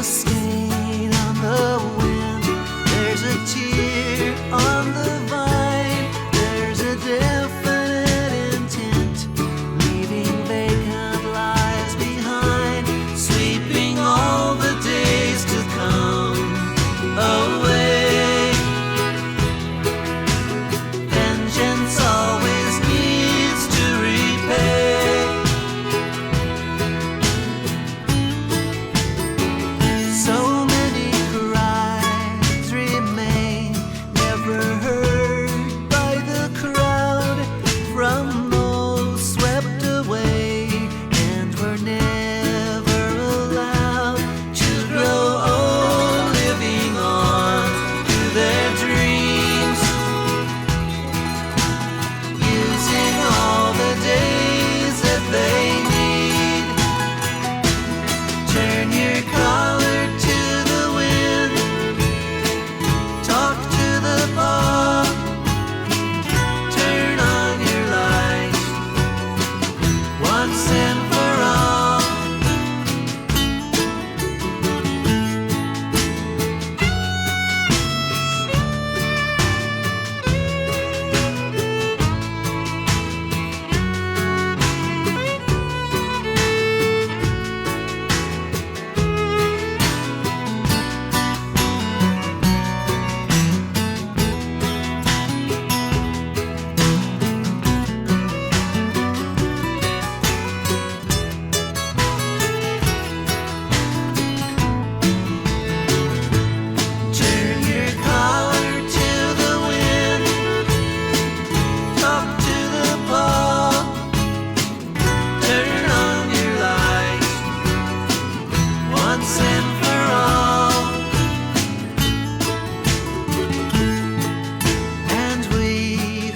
a stain on the wind, there's a tear on the vine, there's a definite intent, leaving vacant lives behind, sweeping all the days to come away. Vengeance always needs to repay. So many cries remain never heard by the crowd, from those swept away and were never allowed to grow old, living on to their dreams, using all the days that they need. Turn your collar to the wind, talk to the ball, turn on your light once and for all. Turn your collar to the wind, talk to the ball, turn on your light once and for all. And we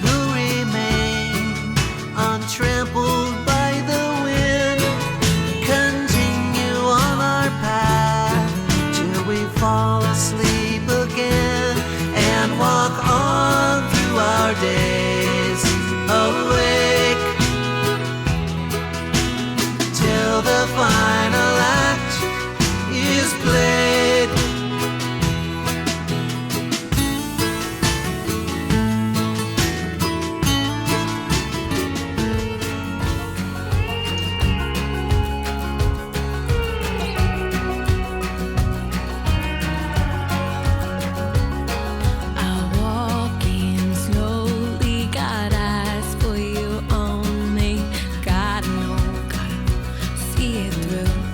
who remain untrampled by the wind continue on our path till we fall asleep again and walk on through our days awake till the final act is played. I walk in slowly, got eyes for you only. Gotta know, gotta see it through.